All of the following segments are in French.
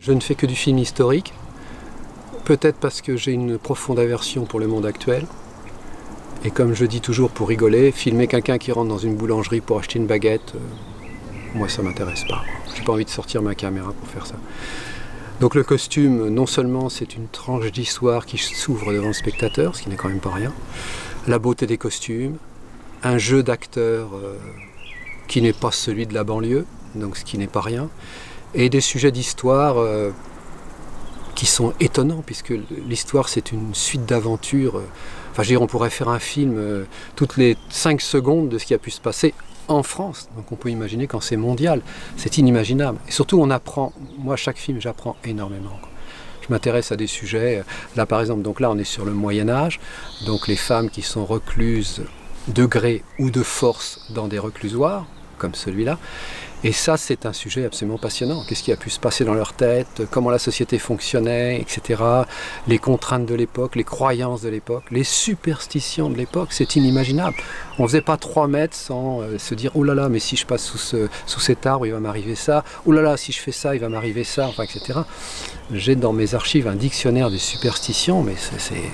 Je ne fais que du film historique, peut-être parce que j'ai une profonde aversion pour le monde actuel. Et comme je dis toujours pour rigoler, filmer quelqu'un qui rentre dans une boulangerie pour acheter une baguette, moi ça m'intéresse pas. J'ai pas envie de sortir ma caméra pour faire ça. Donc le costume, non seulement c'est une tranche d'histoire qui s'ouvre devant le spectateur, ce qui n'est quand même pas rien, la beauté des costumes, un jeu d'acteurs qui n'est pas celui de la banlieue, donc ce qui n'est pas rien, et des sujets d'histoire qui sont étonnants, puisque l'histoire c'est une suite d'aventures. Enfin, je veux dire, on pourrait faire un film toutes les 5 secondes de ce qui a pu se passer en France. Donc on peut imaginer quand c'est mondial, c'est inimaginable. Et surtout on apprend, moi à chaque film j'apprends énormément, quoi. Je m'intéresse à des sujets, là par exemple, donc là on est sur le Moyen-Âge, donc les femmes qui sont recluses de gré ou de force dans des reclusoires, comme celui-là. Et ça, c'est un sujet absolument passionnant. Qu'est-ce qui a pu se passer dans leur tête, comment la société fonctionnait, etc. Les contraintes de l'époque, les croyances de l'époque, les superstitions de l'époque, c'est inimaginable. On ne faisait pas 3 mètres sans se dire « Oh là là, mais si je passe sous cet arbre, il va m'arriver ça. Oh là là, si je fais ça, il va m'arriver ça. » Enfin, etc. J'ai dans mes archives un dictionnaire des superstitions, mais c'est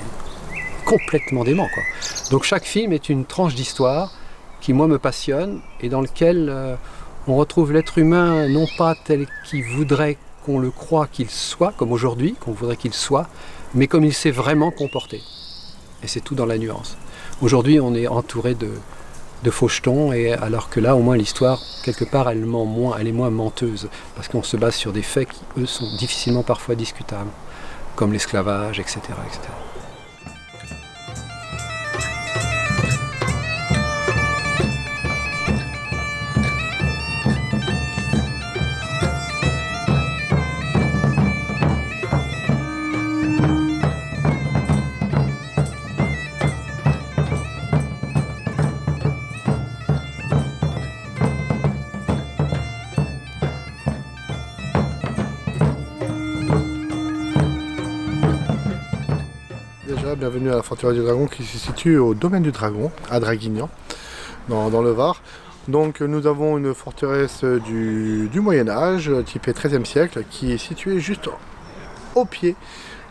complètement dément, quoi. Donc chaque film est une tranche d'histoire qui, moi, me passionne et dans lequel on retrouve l'être humain non pas tel qu'il voudrait qu'on le croie qu'il soit, comme aujourd'hui, qu'on voudrait qu'il soit, mais comme il s'est vraiment comporté. Et c'est tout dans la nuance. Aujourd'hui, on est entouré de fauchetons, et alors que là, au moins, l'histoire, quelque part, elle ment moins, elle est moins menteuse, parce qu'on se base sur des faits qui, eux, sont difficilement parfois discutables, comme l'esclavage, etc., etc. Déjà, bienvenue à la Forteresse du Dragon qui se situe au domaine du Dragon, à Draguignan, dans le Var. Donc nous avons une forteresse du Moyen-Âge, typée XIIIe siècle, qui est située juste au pied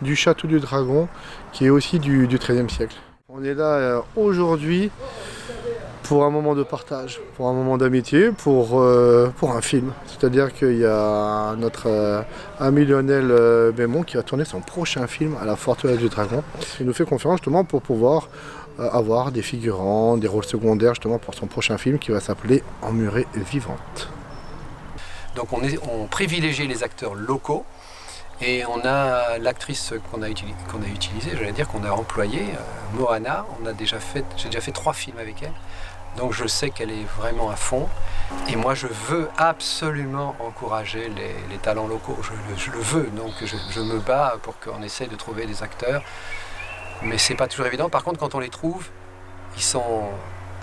du château du Dragon, qui est aussi du XIIIe siècle. On est là aujourd'hui pour un moment de partage, pour un moment d'amitié, pour un film. C'est-à-dire qu'il y a notre ami Lionel Bémont qui va tourner son prochain film à la Forteresse du Dragon. Il nous fait confiance justement pour pouvoir avoir des figurants, des rôles secondaires justement pour son prochain film qui va s'appeler Emmurée vivante. Donc on privilégie les acteurs locaux. Et on a l'actrice qu'on a utilisée, j'allais dire qu'on a employée, Moana. J'ai déjà fait 3 films avec elle. Donc je sais qu'elle est vraiment à fond. Et moi je veux absolument encourager les talents locaux. Je le veux, donc je me bats pour qu'on essaye de trouver des acteurs. Mais c'est pas toujours évident. Par contre, quand on les trouve, ils sont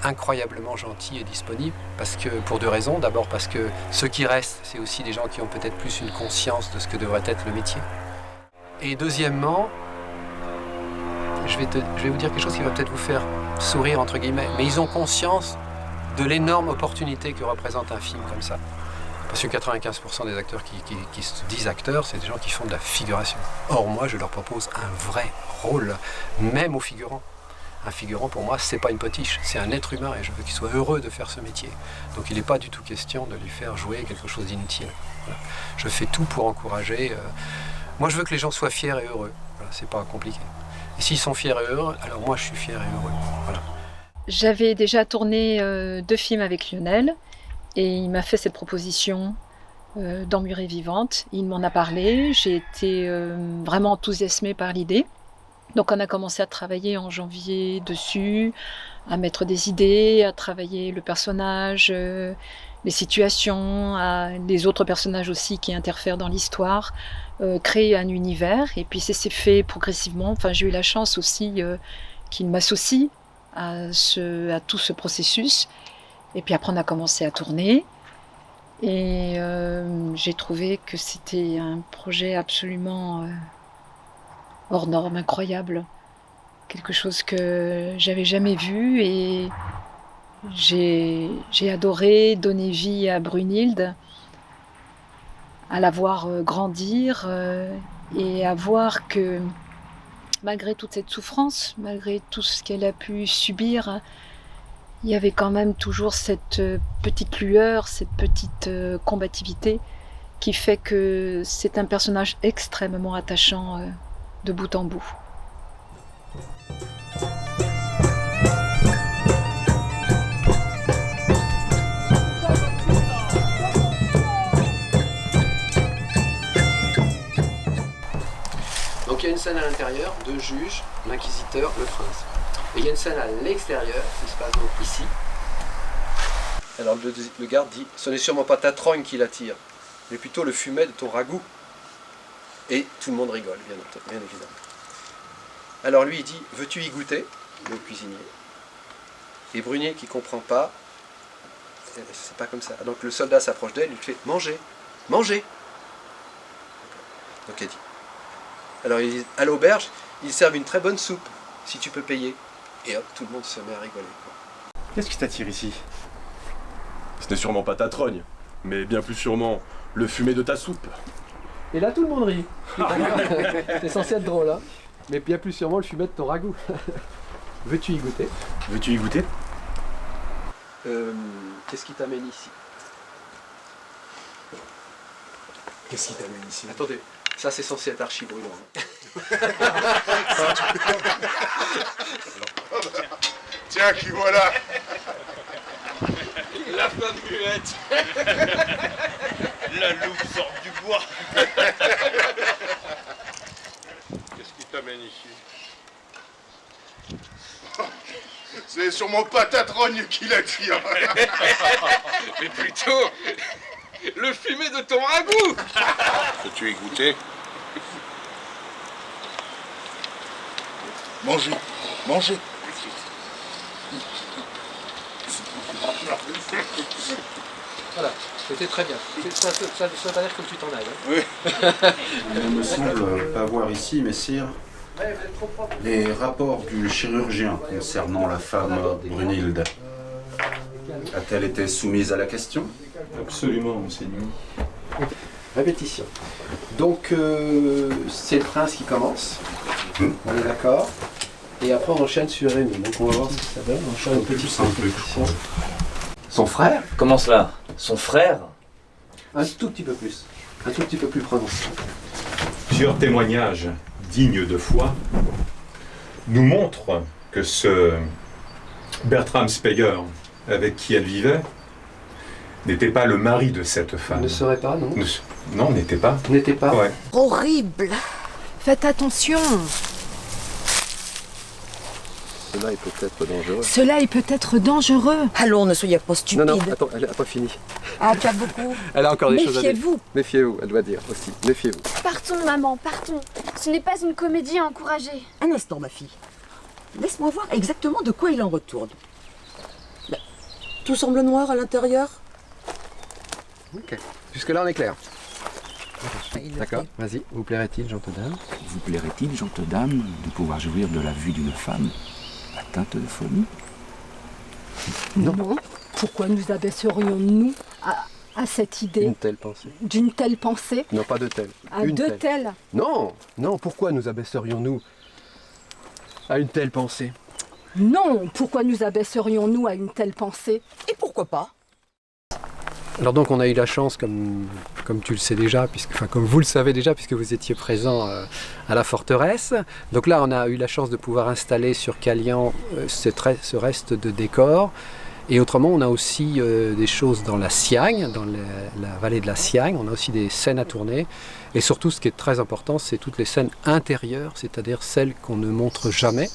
incroyablement gentils et disponibles, parce que, pour 2 raisons. D'abord parce que ceux qui restent, c'est aussi des gens qui ont peut-être plus une conscience de ce que devrait être le métier. Et deuxièmement, je vais vous dire quelque chose qui va peut-être vous faire sourire, entre guillemets, mais ils ont conscience de l'énorme opportunité que représente un film comme ça. Parce que 95% des acteurs qui se disent acteurs, c'est des gens qui font de la figuration. Or, moi, je leur propose un vrai rôle, même aux figurants. Un figurant, pour moi, c'est pas une potiche, c'est un être humain et je veux qu'il soit heureux de faire ce métier. Donc il n'est pas du tout question de lui faire jouer quelque chose d'inutile. Voilà. Je fais tout pour encourager. Moi, je veux que les gens soient fiers et heureux. Voilà, c'est pas compliqué. Et s'ils sont fiers et heureux, alors moi, je suis fier et heureux. Voilà. J'avais déjà tourné 2 films avec Lionel et il m'a fait cette proposition d'Emmurée vivante. Il m'en a parlé, j'ai été vraiment enthousiasmée par l'idée. Donc on a commencé à travailler en janvier dessus, à mettre des idées, à travailler le personnage, les situations, les autres personnages aussi qui interfèrent dans l'histoire, créer un univers. Et puis ça s'est fait progressivement. Enfin, j'ai eu la chance aussi qu'il m'associe à tout ce processus. Et puis après on a commencé à tourner. Et j'ai trouvé que c'était un projet absolument hors norme, incroyable. Quelque chose que j'avais jamais vu et j'ai adoré donner vie à Brunhilde, à la voir grandir et à voir que malgré toute cette souffrance, malgré tout ce qu'elle a pu subir, il y avait quand même toujours cette petite lueur, cette petite combativité qui fait que c'est un personnage extrêmement attachant de bout en bout. Donc il y a une scène à l'intérieur, deux juges, l'inquisiteur, le prince. Et il y a une scène à l'extérieur, qui se passe donc ici. Alors le garde dit, ce n'est sûrement pas ta trogne qui l'attire, mais plutôt le fumet de ton ragoût. Et tout le monde rigole, bien évidemment. Alors lui il dit, veux-tu y goûter, le cuisinier. Et Brunier qui comprend pas, c'est pas comme ça. Donc le soldat s'approche d'elle, il lui fait, mangez, mangez. Donc elle dit. Alors ils disent, à l'auberge, ils servent une très bonne soupe, si tu peux payer. Et hop, tout le monde se met à rigoler. Qu'est-ce qui t'attire ici? Ce n'est sûrement pas ta trogne, mais bien plus sûrement le fumet de ta soupe. Et là tout le monde rit. C'est censé être drôle, hein. Mais bien plus sûrement le fumet de ton ragoût. Veux-tu y goûter? Veux-tu y goûter? Qu'est-ce qui t'amène ici? Qu'est-ce qui t'amène ici? Attendez, ça c'est censé être archi brûlant. Tiens, qui voilà? La femme muette. La loupe sort du bois. Qu'est-ce qui t'amène ici? C'est sûrement pas ta trogne qui l'attire. Mais plutôt le fumet de ton ragoût. Peux-tu y goûter? Mangez, mangez. Voilà, c'était très bien. Ça va l'air comme tu t'en ailles. Hein. Il ne me semble pas voir ici, messire, les rapports du chirurgien concernant la femme Brunhilde. A-t-elle été soumise à la question? Absolument, monseigneur. Répétition. Donc, c'est le prince qui commence. On est d'accord. Et après, on enchaîne sur Rémi. Donc, on va voir ce que ça donne. On enchaîne un peu plus simple. Son frère? Comment cela? Son frère? Un tout petit peu plus. Un tout petit peu plus prononcé. Plusieurs témoignages dignes de foi nous montrent que ce Bertram Speyer, avec qui elle vivait, n'était pas le mari de cette femme. Ne serait pas, non? Non, n'était pas. N'était pas. Ouais. Horrible! Faites attention! Cela est peut-être dangereux. Cela est peut-être dangereux. Allons, ne soyez pas stupide. Non, attends, elle n'a pas fini. Ah, tu as beaucoup. Elle a encore des choses à dire. Méfiez-vous. Méfiez-vous, elle doit dire aussi. Méfiez-vous. Partons, maman, partons. Ce n'est pas une comédie à encourager. Un instant, ma fille. Laisse-moi voir exactement de quoi il en retourne. Là, tout semble noir à l'intérieur. Ok. Jusque-là, on est clair. D'accord, vas-y. Vous plairait-il, gentes dames? Vous plairait-il, gentes dames, de pouvoir jouir de la vue d'une femme atteinte de folie? Non. Pourquoi nous abaisserions-nous à cette idée? Une telle pensée. D'une telle pensée? Non, pas de telle. À deux telles? Non, pourquoi nous abaisserions-nous à une telle pensée? Non, pourquoi nous abaisserions-nous à une telle pensée? Et pourquoi pas? Alors donc on a eu la chance, comme tu le sais déjà, comme vous le savez déjà, puisque vous étiez présent à la forteresse. Donc là on a eu la chance de pouvoir installer sur Calian ce reste de décor. Et autrement on a aussi des choses dans la Siagne, dans la vallée de la Siagne. On a aussi des scènes à tourner. Et surtout ce qui est très important, c'est toutes les scènes intérieures, c'est-à-dire celles qu'on ne montre jamais,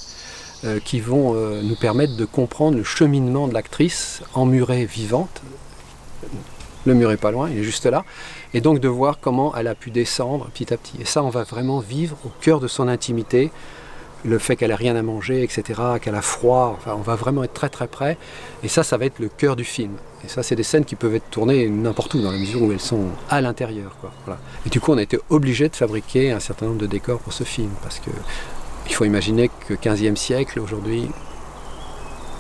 qui vont nous permettre de comprendre le cheminement de l'actrice emmurée vivante. Le mur est pas loin, il est juste là. Et donc de voir comment elle a pu descendre petit à petit. Et ça, on va vraiment vivre au cœur de son intimité. Le fait qu'elle ait rien à manger, etc., qu'elle a froid. Enfin, on va vraiment être très très près. Et ça va être le cœur du film. Et ça, c'est des scènes qui peuvent être tournées n'importe où, dans la mesure où elles sont à l'intérieur, quoi. Voilà. Et du coup, on a été obligé de fabriquer un certain nombre de décors pour ce film. Parce que il faut imaginer que 15e siècle, aujourd'hui,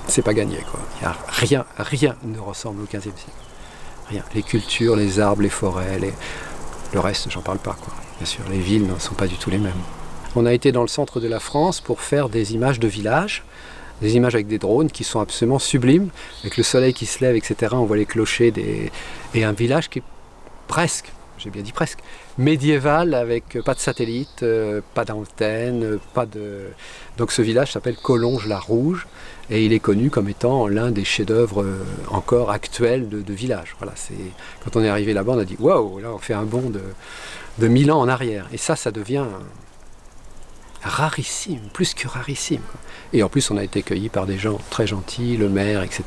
c'est pas gagné, quoi. Il y a rien ne ressemble au 15e siècle. Rien. Les cultures, les arbres, les forêts, Le reste, j'en parle pas, quoi. Bien sûr, les villes ne sont pas du tout les mêmes. On a été dans le centre de la France pour faire des images de villages, des images avec des drones qui sont absolument sublimes, avec le soleil qui se lève, etc. On voit les clochers et un village qui est presque, j'ai bien dit presque, médiéval, avec pas de satellite, pas d'antenne, pas de... Donc ce village s'appelle Collonges-la-Rouge, et il est connu comme étant l'un des chefs-d'œuvre encore actuels de village. Voilà, quand on est arrivé là-bas, on a dit « Waouh, là on fait un bond de 1000 ans en arrière ». Et ça devient rarissime, plus que rarissime. Et en plus, on a été accueillis par des gens très gentils, le maire, etc.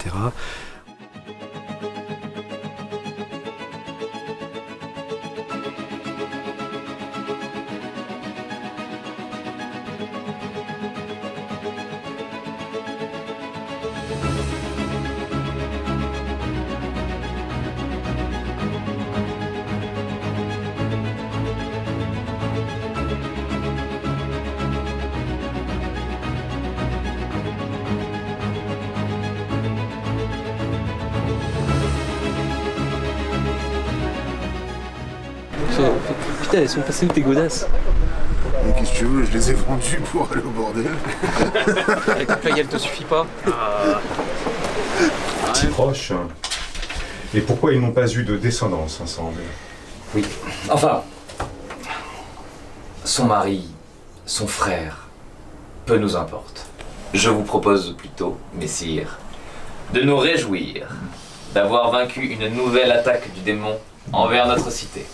Putain, elles sont passées où tes godasses? Mais qu'est-ce que tu veux, je les ai vendus pour aller au bordel. Avec ta plague, elle te suffit pas? Si proches. Et pourquoi ils n'ont pas eu de descendance ensemble? Oui. Enfin, son mari, son frère, peu nous importe. Je vous propose plutôt, messire, de nous réjouir d'avoir vaincu une nouvelle attaque du démon envers notre cité.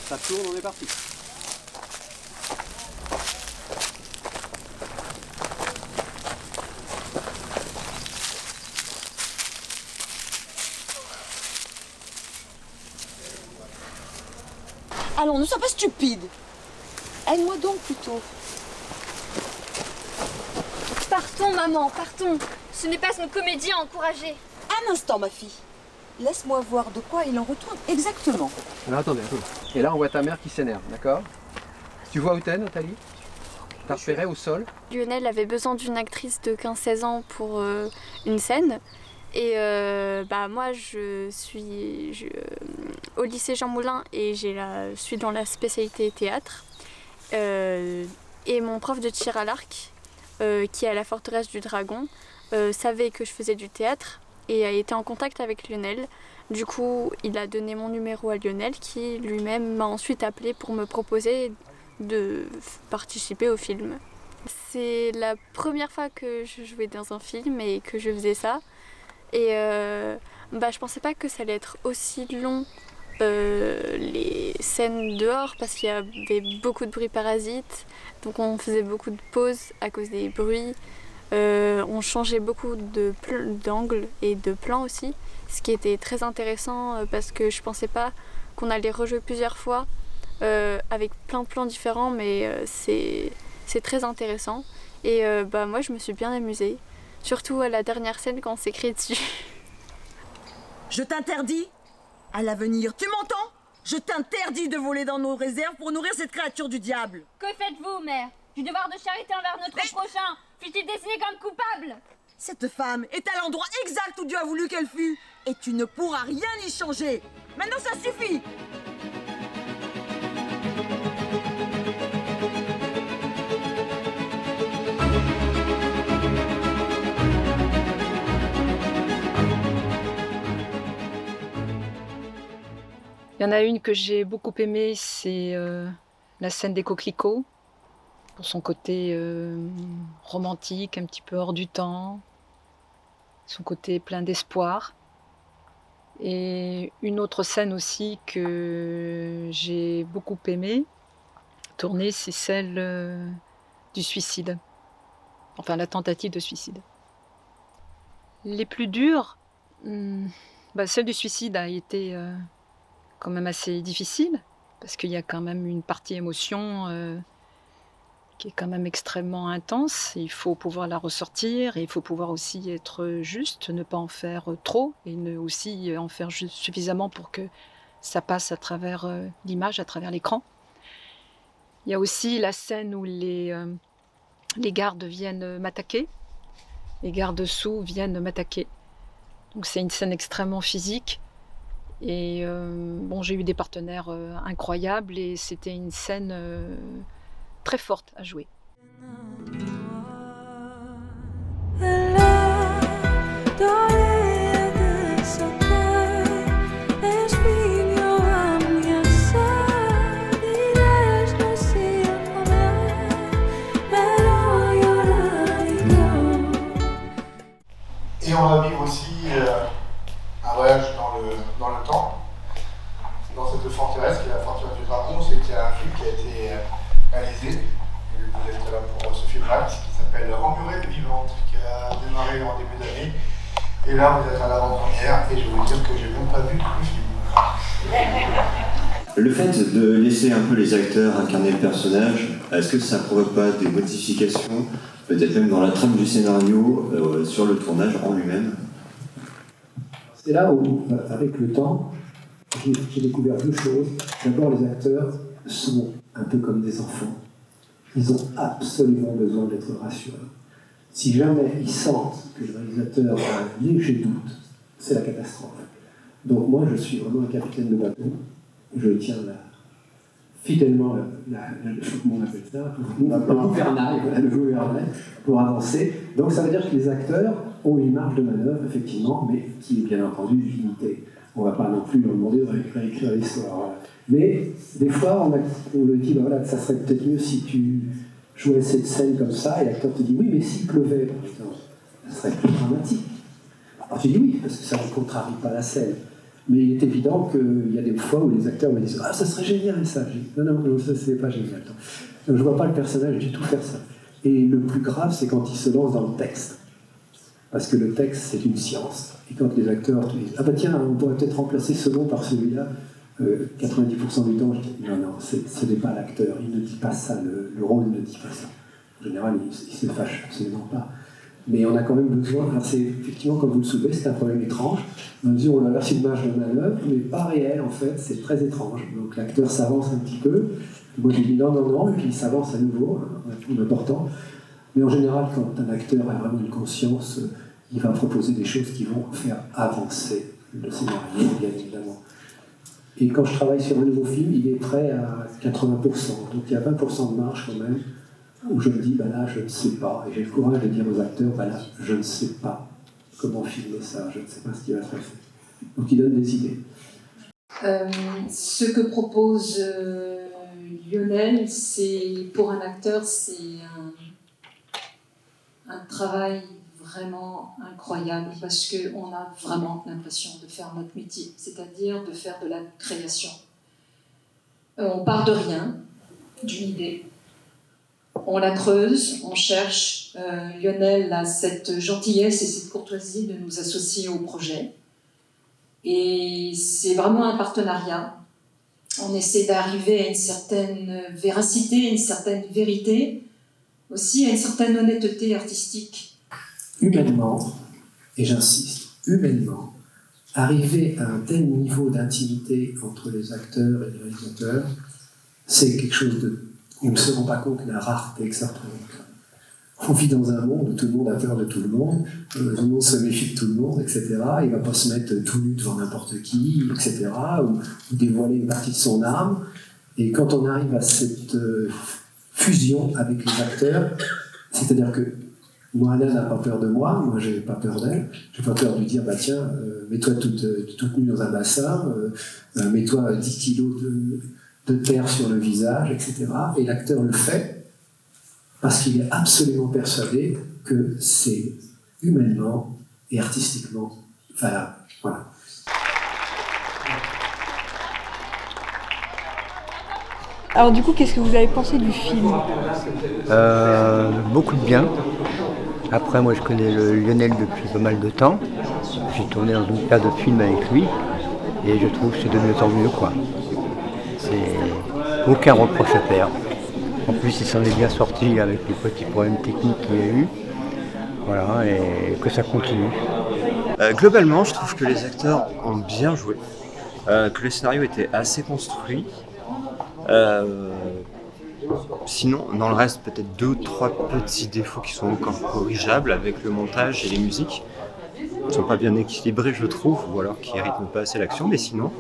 Ça tourne, on est parti. Allons, ne sois pas stupide. Aide-moi donc plutôt. Partons, maman, partons. Ce n'est pas une comédie à encourager. Un instant, ma fille. Laisse-moi voir de quoi il en retourne exactement. Alors attendez. Et là, on voit ta mère qui s'énerve, d'accord? Tu vois où t'es, Nathalie? T'as repéré au sol? Lionel avait besoin d'une actrice de 15-16 ans pour une scène. Et moi, je suis au lycée Jean Moulin et je suis dans la spécialité théâtre. Et mon prof de tir à l'arc, qui est à la forteresse du Dragon, savait que je faisais du théâtre et a été en contact avec Lionel. Du coup, il a donné mon numéro à Lionel qui lui-même m'a ensuite appelé pour me proposer de participer au film. C'est la première fois que je jouais dans un film et que je faisais ça. Et je pensais pas que ça allait être aussi long les scènes dehors parce qu'il y avait beaucoup de bruit parasite. Donc on faisait beaucoup de pauses à cause des bruits. On changeait beaucoup d'angles et de plans aussi, ce qui était très intéressant parce que je pensais pas qu'on allait rejouer plusieurs fois avec plein de plans différents, mais c'est très intéressant. Et moi je me suis bien amusée, surtout à la dernière scène quand on s'écrit dessus. Je t'interdis, à l'avenir, tu m'entends? Je t'interdis de voler dans nos réserves pour nourrir cette créature du diable. Que faites-vous, mère? Du devoir de charité envers notre prochain. Fut-il dessiné comme coupable? Cette femme est à l'endroit exact où Dieu a voulu qu'elle fût. Et tu ne pourras rien y changer. Maintenant, ça suffit. Il y en a une que j'ai beaucoup aimée, c'est la scène des coquelicots, pour son côté romantique, un petit peu hors du temps, son côté plein d'espoir. Et une autre scène aussi que j'ai beaucoup aimée tourner, c'est celle du suicide, enfin la tentative de suicide. Les plus dures, celle du suicide a été quand même assez difficile, parce qu'il y a quand même une partie émotion qui est quand même extrêmement intense. Il faut pouvoir la ressortir et il faut pouvoir aussi être juste, ne pas en faire trop et aussi en faire suffisamment pour que ça passe à travers l'image, à travers l'écran. Il y a aussi la scène où les gardes viennent m'attaquer, les gardes-sous viennent m'attaquer. Donc c'est une scène extrêmement physique. Et j'ai eu des partenaires incroyables et c'était une scène très forte à jouer. Et on va vivre aussi un voyage dans le temps, dans cette forteresse qui est la forteresse du dragon. C'est un film qui a été réalisé, et vous êtes là pour ce film-là, qui s'appelle Emmurée vivante, qui a démarré en début d'année. Et là, vous êtes à l'avant-première, et je vais vous dire que j'ai même pas vu tout le film. Le fait de laisser un peu les acteurs incarner le personnage, est-ce que ça ne provoque pas des modifications, peut-être même dans la trame du scénario, sur le tournage en lui-même? C'est là où, avec le temps, j'ai découvert deux choses. D'abord, les acteurs sont un peu comme des enfants. Ils ont absolument besoin d'être rassurés. Si jamais ils sentent que le réalisateur a un léger doute, c'est la catastrophe. Donc moi, je suis vraiment un capitaine de bateau. Je tiens fidèlement comment on appelle ça, le gouvernail, pour avancer. Donc ça veut dire que les acteurs ont une marge de manœuvre, effectivement, mais qui est bien entendu limitée. On ne va pas non plus leur demander de réécrire l'histoire. Voilà. Mais des fois, on le dit, voilà, ça serait peut-être mieux si tu jouais cette scène comme ça, et l'acteur te dit, oui, mais s'il pleuvait, par exemple, ça serait plus dramatique. Alors tu dis oui, parce que ça ne contrarie pas la scène. Mais il est évident qu'il y a des fois où les acteurs me disent « Ah, ça serait génial ça !» Non, ça c'est pas génial. Je ne vois pas le personnage du tout faire ça. Et le plus grave, c'est quand il se lance dans le texte. Parce que le texte, c'est une science. Et quand les acteurs te disent « Ah bah tiens, on pourrait peut-être remplacer ce nom par celui-là », 90% du temps, je dis « Non, ce n'est pas l'acteur, il ne dit pas ça, le rôle ne dit pas ça. » En général, il se fâche absolument pas. Mais on a quand même besoin, c'est effectivement, comme vous le soulevez, c'est un problème étrange, dans la mesure où on a la image de manœuvre, mais pas réel en fait, c'est très étrange. Donc l'acteur s'avance un petit peu, moi je dis non, et puis il s'avance à nouveau, en important. Mais en général, quand un acteur a vraiment une conscience, il va proposer des choses qui vont faire avancer le scénario, bien évidemment. Et quand je travaille sur un nouveau film, il est prêt à 80%, donc il y a 20% de marge quand même, où je me dis, là, je ne sais pas. Et j'ai le courage de dire aux acteurs, là, je ne sais pas comment filmer ça, je ne sais pas ce qui va se passer. Donc, ils donnent des idées. Ce que propose Lionel, pour un acteur, c'est un travail vraiment incroyable, parce qu'on a vraiment l'impression de faire notre métier, c'est-à-dire de faire de la création. On part de rien, d'une idée. On la creuse, on cherche. Lionel a cette gentillesse et cette courtoisie de nous associer au projet. Et c'est vraiment un partenariat. On essaie d'arriver à une certaine véracité, une certaine vérité, aussi à une certaine honnêteté artistique. Humainement, et j'insiste, humainement, arriver à un tel niveau d'intimité entre les acteurs et les réalisateurs, c'est quelque chose de... Ils ne se rendent pas compte de la rareté que ça représente. On vit dans un monde où tout le monde a peur de tout le monde, tout le monde se méfie de tout le monde, etc. Il ne va pas se mettre tout nu devant n'importe qui, etc. Ou dévoiler une partie de son âme. Et quand on arrive à cette fusion avec les acteurs, c'est-à-dire que moi, Alain n'a pas peur de moi j'ai pas peur d'elle, j'ai pas peur de lui dire, bah tiens, mets-toi toute nue dans un bassin, mets-toi 10 kilos de terre sur le visage, etc. Et l'acteur le fait parce qu'il est absolument persuadé que c'est humainement et artistiquement valable. Voilà. Alors du coup, qu'est-ce que vous avez pensé du film ? Beaucoup de bien. Après, moi je connais le Lionel depuis pas mal de temps. J'ai tourné dans une paire de films avec lui et je trouve que c'est de mieux en mieux, quoi. C'est aucun reproche à faire. En plus, il s'en est bien sorti avec les petits problèmes techniques qu'il y a eu. Voilà, et que ça continue. Globalement, je trouve que les acteurs ont bien joué, que le scénario était assez construit. Sinon, dans le reste, peut-être 2 ou 3 petits défauts qui sont encore corrigeables avec le montage et les musiques. Ils ne sont pas bien équilibrés, je trouve, ou alors qui ne rythment pas assez l'action, mais sinon,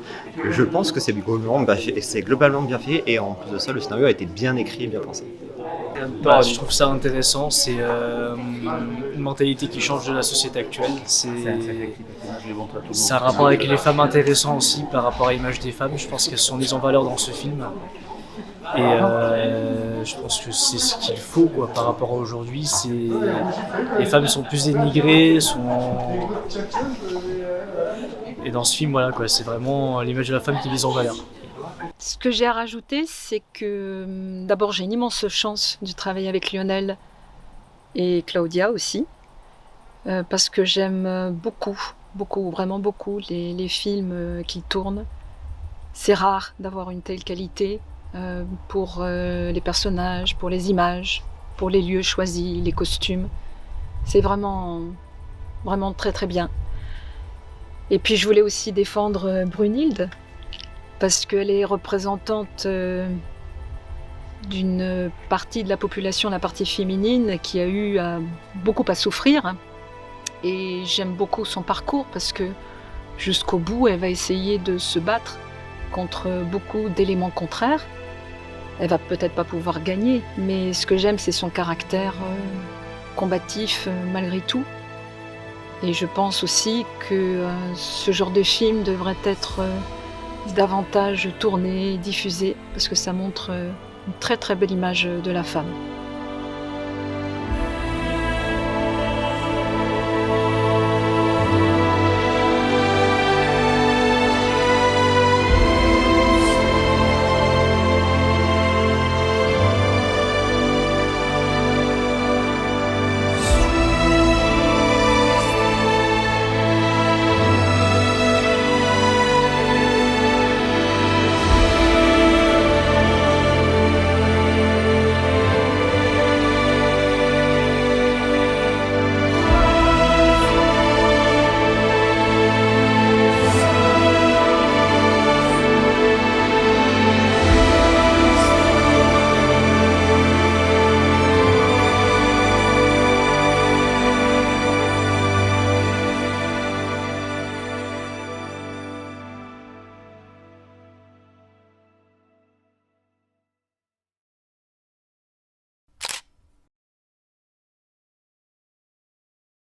je pense que c'est globalement bien fait, et en plus de ça, le scénario a été bien écrit et bien pensé. Je trouve ça intéressant, c'est une mentalité qui change de la société actuelle. C'est un rapport avec les femmes intéressant aussi par rapport à l'image des femmes. Je pense qu'elles sont mises en valeur dans ce film. Et je pense que c'est ce qu'il faut quoi, par rapport à aujourd'hui. Les femmes sont plus dénigrées. Et dans ce film, voilà, quoi, c'est vraiment l'image de la femme qui est mise en valeur. Ce que j'ai à rajouter, c'est que d'abord j'ai une immense chance de travailler avec Lionel et Claudia aussi, parce que j'aime beaucoup, vraiment beaucoup les films qui tournent. C'est rare d'avoir une telle qualité pour les personnages, pour les images, pour les lieux choisis, les costumes. C'est vraiment très très bien. Et puis je voulais aussi défendre Brunhilde, parce qu'elle est représentante d'une partie de la population, la partie féminine, qui a eu beaucoup à souffrir. Et j'aime beaucoup son parcours, parce que jusqu'au bout, elle va essayer de se battre contre beaucoup d'éléments contraires. Elle va peut-être pas pouvoir gagner, mais ce que j'aime, c'est son caractère combatif malgré tout. Et je pense aussi que ce genre de film devrait être davantage tourné, diffusé, parce que ça montre une très très belle image de la femme.